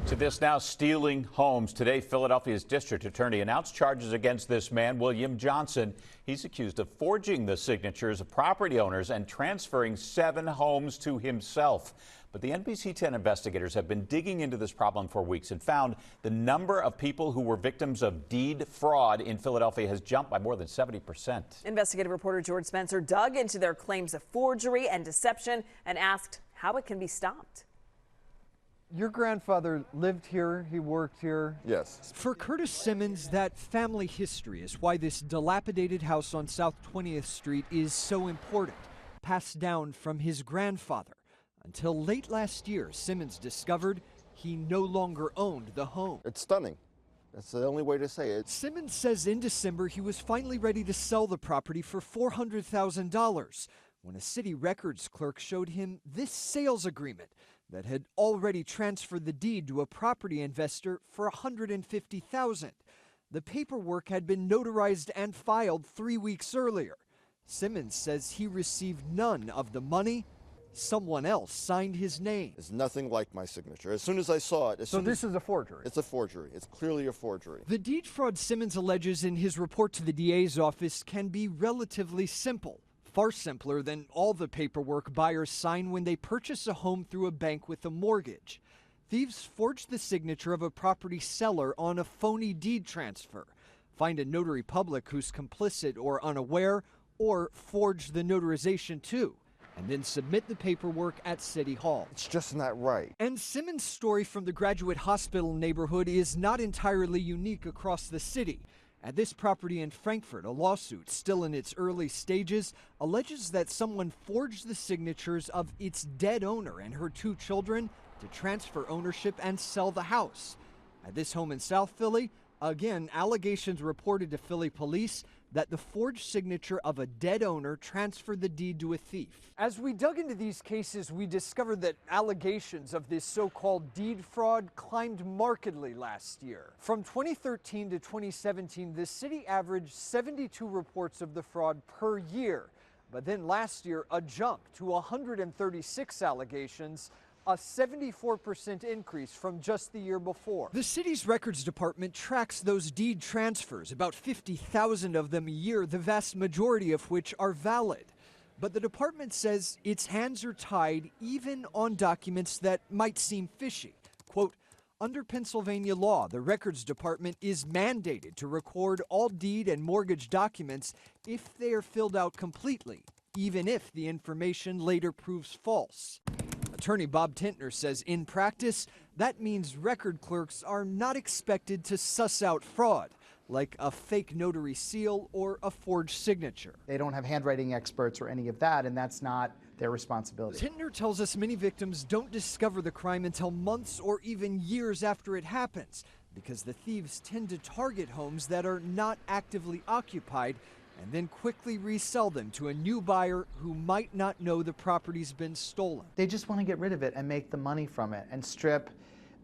To this now, stealing homes. Today, Philadelphia's district attorney announced charges against this man, William Johnson. He's accused of forging the signatures of property owners and transferring 7 homes to himself. But the NBC 10 investigators have been digging into this problem for weeks and found the number of people who were victims of deed fraud in Philadelphia has jumped by more than 70%. Investigative reporter George Spencer dug into their claims of forgery and deception and asked how it can be stopped. Your grandfather lived here, he worked here. Yes. For Curtis Simmons, that family history is why this dilapidated house on South 20th Street is so important, passed down from his grandfather. Until late last year, Simmons discovered he no longer owned the home. It's stunning. That's the only way to say it. Simmons says in December he was finally ready to sell the property for $400,000 when a city records clerk showed him this sales agreement that had already transferred the deed to a property investor for $150,000. The paperwork had been notarized and filed 3 weeks earlier. Simmons says he received none of the money. Someone else signed his name. It's nothing like my signature. As soon as I saw it, So this is a forgery? It's a forgery. It's clearly a forgery. The deed fraud Simmons alleges in his report to the DA's office can be relatively simple. Far simpler than all the paperwork buyers sign when they purchase a home through a bank with a mortgage. Thieves forge the signature of a property seller on a phony deed transfer, find a notary public who's complicit or unaware, or forge the notarization too, and then submit the paperwork at City Hall. It's just not right. And Simmons' story from the Graduate Hospital neighborhood is not entirely unique across the city. At this property in Frankfort, a lawsuit still in its early stages alleges that someone forged the signatures of its dead owner and her 2 children to transfer ownership and sell the house. At this home in South Philly, again, allegations reported to Philly police that the forged signature of a dead owner transferred the deed to a thief. As we dug into these cases, we discovered that allegations of this so-called deed fraud climbed markedly last year. From 2013 to 2017, the city averaged 72 reports of the fraud per year. But then last year, a jump to 136 allegations, a 74% increase from just the year before. The city's records department tracks those deed transfers, about 50,000 of them a year, the vast majority of which are valid. But the department says its hands are tied even on documents that might seem fishy. Quote, under Pennsylvania law, the records department is mandated to record all deed and mortgage documents if they are filled out completely, even if the information later proves false. Attorney Bob Tintner says in practice, that means record clerks are not expected to suss out fraud, like a fake notary seal or a forged signature. They don't have handwriting experts or any of that, and that's not their responsibility. Tintner tells us many victims don't discover the crime until months or even years after it happens, because the thieves tend to target homes that are not actively occupied and then quickly resell them to a new buyer who might not know the property's been stolen. They just want to get rid of it and make the money from it and strip,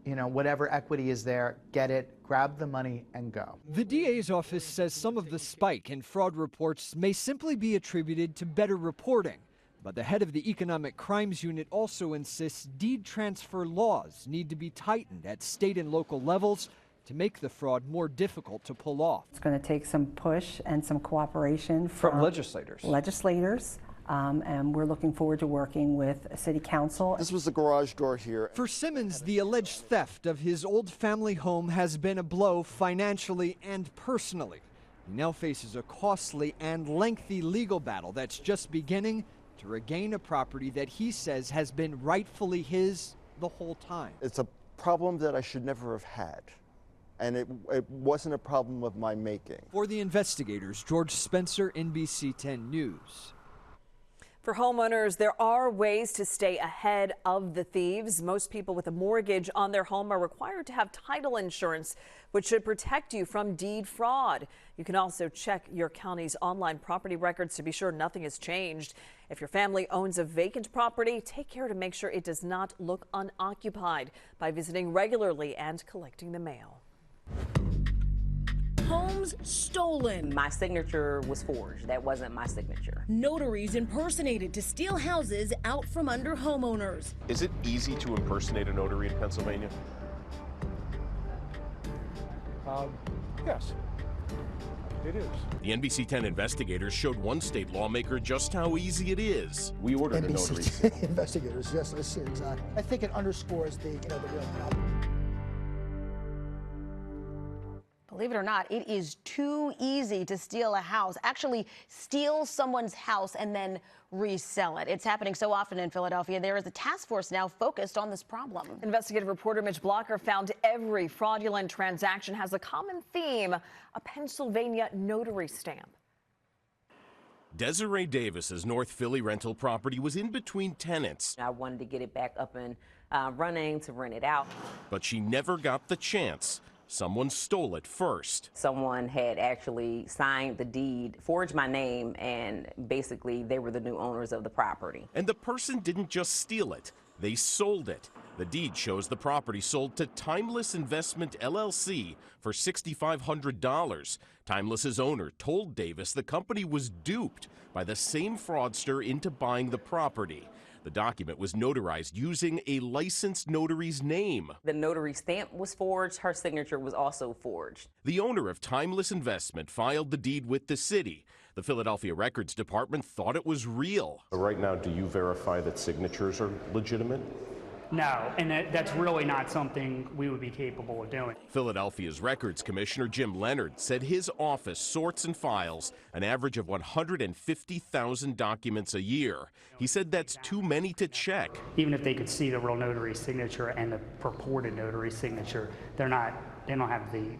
whatever equity is there, get it, grab the money, and go. The DA's office says some of the spike in fraud reports may simply be attributed to better reporting. But the head of the Economic Crimes Unit also insists deed transfer laws need to be tightened at state and local levels to make the fraud more difficult to pull off. It's going to take some push and some cooperation from legislators. And we're looking forward to working with City Council. This was the garage door here. For Simmons, the alleged theft of his old family home has been a blow financially and personally. He now faces a costly and lengthy legal battle that's just beginning to regain a property that he says has been rightfully his the whole time. It's a problem that I should never have had. And it wasn't a problem of my making. For the investigators, George Spencer, NBC 10 News. For homeowners, there are ways to stay ahead of the thieves. Most people with a mortgage on their home are required to have title insurance, which should protect you from deed fraud. You can also check your county's online property records to be sure nothing has changed. If your family owns a vacant property, take care to make sure it does not look unoccupied by visiting regularly and collecting the mail. Homes stolen. My signature was forged. That wasn't my signature. Notaries impersonated to steal houses out from under homeowners. Is it easy to impersonate a notary in Pennsylvania? Yes, it is. The NBC 10 investigators showed one state lawmaker just how easy it is. We ordered a notary. NBC investigators, yes, I see exactly. I think it underscores the real problem. Believe it or not, it is too easy to steal a house. Actually, steal someone's house and then resell it. It's happening so often in Philadelphia. There is a task force now focused on this problem. Investigative reporter Mitch Blocker found every fraudulent transaction has a common theme, a Pennsylvania notary stamp. Desiree Davis's North Philly rental property was in between tenants. I wanted to get it back up and running to rent it out. But she never got the chance. Someone stole it first. Someone had actually signed the deed, forged my name, and basically they were the new owners of the property. And the person didn't just steal it, they sold it. The deed shows the property sold to Timeless Investment LLC for $6,500. Timeless's owner told Davis the company was duped by the same fraudster into buying the property. The document was notarized using a licensed notary's name. The notary stamp was forged. Her signature was also forged. The owner of Timeless Investment filed the deed with the city. The Philadelphia Records Department thought it was real. Right now, do you verify that signatures are legitimate? No, and that's really not something we would be capable of doing. Philadelphia's Records Commissioner Jim Leonard said his office sorts and files an average of 150,000 documents a year. He said that's too many to check. Even if they could see the real notary signature and the purported notary signature, they don't have the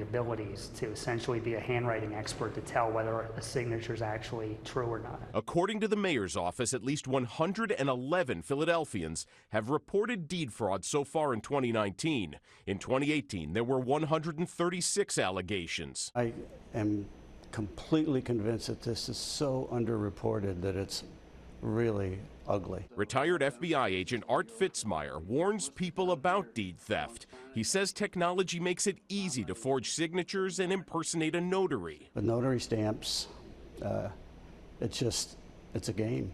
abilities to essentially be a handwriting expert to tell whether a signature is actually true or not. According to the mayor's office, at least 111 Philadelphians have reported deed fraud so far in 2019. In 2018, there were 136 allegations. I am completely convinced that this is so underreported that it's really ugly. Retired FBI agent Art Fitzmyer warns people about deed theft. He says technology makes it easy to forge signatures and impersonate a notary. With notary stamps, it's a game,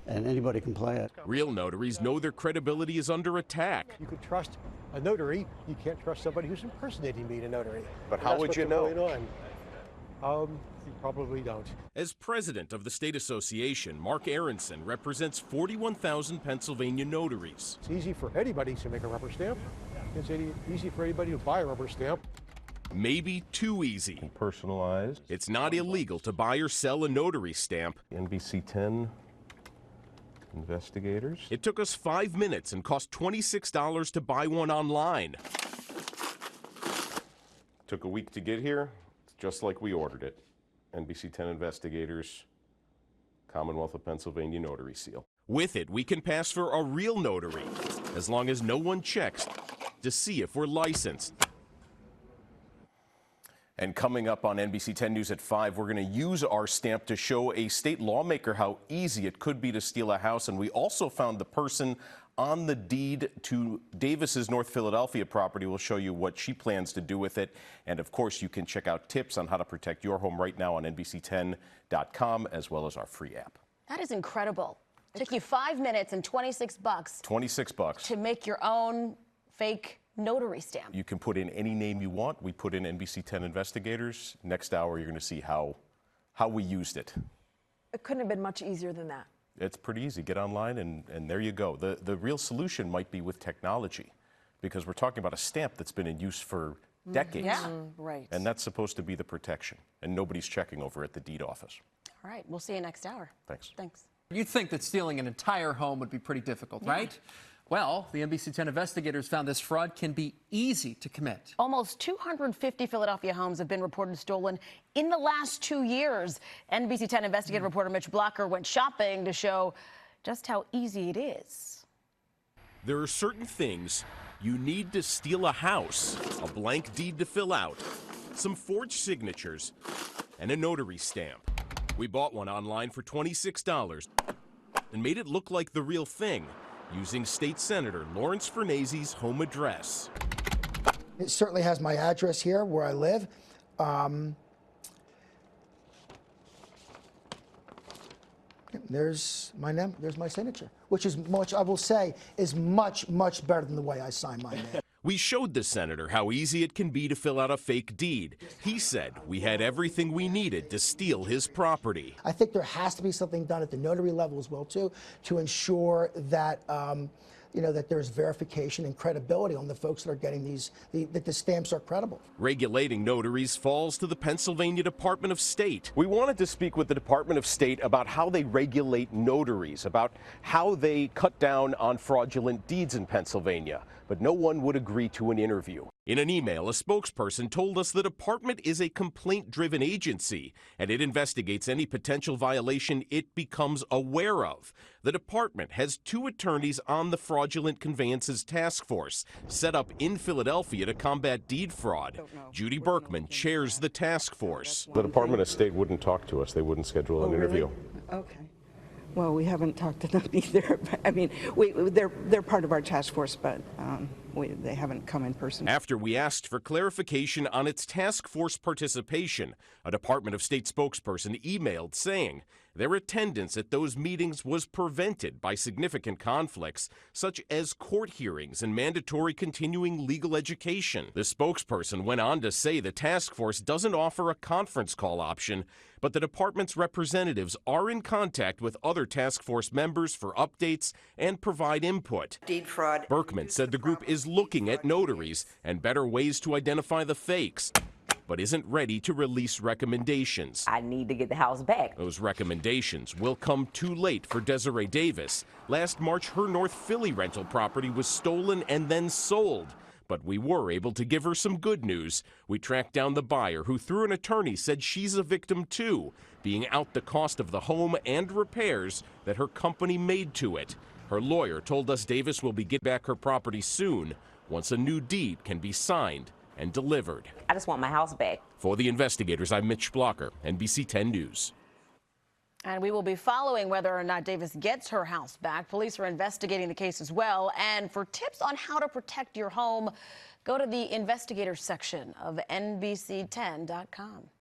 and anybody can play it. Real notaries know their credibility is under attack. You could trust a notary. You can't trust somebody who's impersonating being a notary. But how would you know? You probably don't. As president of the state association, Mark Aronson represents 41,000 Pennsylvania notaries. It's easy for anybody to make a rubber stamp. It's easy for anybody to buy a rubber stamp. Maybe too easy. Personalized. It's not illegal to buy or sell a notary stamp. NBC 10 investigators. It took us 5 minutes and cost $26 to buy one online. Took a week to get here. It's just like we ordered it. NBC 10 investigators, Commonwealth of Pennsylvania notary seal. With it, we can pass for a real notary, as long as no one checks to see if we're licensed. And coming up on NBC 10 News at 5, we're going to use our stamp to show a state lawmaker how easy it could be to steal a house. And we also found the person on the deed to Davis's North Philadelphia property. We'll show you what she plans to do with it. And of course, you can check out tips on how to protect your home right now on NBC10.com, as well as our free app. That is incredible. It took you 5 minutes and $26. $26. To make your own fake notary stamp. You can put in any name you want. We put in NBC 10 investigators. Next hour, you're going to see how we used it. It couldn't have been much easier than that. It's pretty easy. Get online and there you go. The real solution might be with technology, because we're talking about a stamp that's been in use for decades. Yeah, right. And that's supposed to be the protection. And nobody's checking over at the deed office. All right, we'll see you next hour. Thanks. Thanks. You'd think that stealing an entire home would be pretty difficult, right? Well, the NBC 10 investigators found this fraud can be easy to commit. Almost 250 Philadelphia homes have been reported stolen in the last 2 years. NBC 10 investigative reporter Mitch Blocker went shopping to show just how easy it is. There are certain things you need to steal a house: a blank deed to fill out, some forged signatures, and a notary stamp. We bought one online for $26 and made it look like the real thing, using State Senator Lawrence Fernazzi's home address. It certainly has my address here where I live. There's my name, there's my signature, which is much, I will say, is much, much better than the way I sign my name. We showed the senator how easy it can be to fill out a fake deed. He said we had everything we needed to steal his property. I think there has to be something done at the notary level as well, too, to ensure that that there's verification and credibility on the folks that are getting that the stamps are credible. Regulating notaries falls to the Pennsylvania Department of State. We wanted to speak with the Department of State about how they regulate notaries, about how they cut down on fraudulent deeds in Pennsylvania, but no one would agree to an interview. In an email, a spokesperson told us the department is a complaint-driven agency, and it investigates any potential violation it becomes aware of. The department has 2 attorneys on the Fraudulent Conveyances Task Force, set up in Philadelphia to combat deed fraud. Judy Berkman chairs the task force. The Department of State wouldn't talk to us. They wouldn't schedule an interview. Okay. Well, we haven't talked to them either. I mean, they're part of our task force, but they haven't come in person. After we asked for clarification on its task force participation, a Department of State spokesperson emailed saying their attendance at those meetings was prevented by significant conflicts, such as court hearings and mandatory continuing legal education. The spokesperson went on to say the task force doesn't offer a conference call option, but the department's representatives are in contact with other task force members for updates and provide input. Deed fraud. Berkman said the group is looking at notaries and better ways to identify the fakes, but isn't ready to release recommendations. I need to get the house back. Those recommendations will come too late for Desiree Davis. Last March, her North Philly rental property was stolen and then sold. But we were able to give her some good news. We tracked down the buyer, who through an attorney said she's a victim too, being out the cost of the home and repairs that her company made to it. Her lawyer told us Davis will be getting back her property soon, once a new deed can be signed and delivered. I just want my house back. For the investigators, I'm Mitch Blocker, NBC 10 News. And we will be following whether or not Davis gets her house back. Police are investigating the case as well. And for tips on how to protect your home, go to the investigators section of NBC10.com.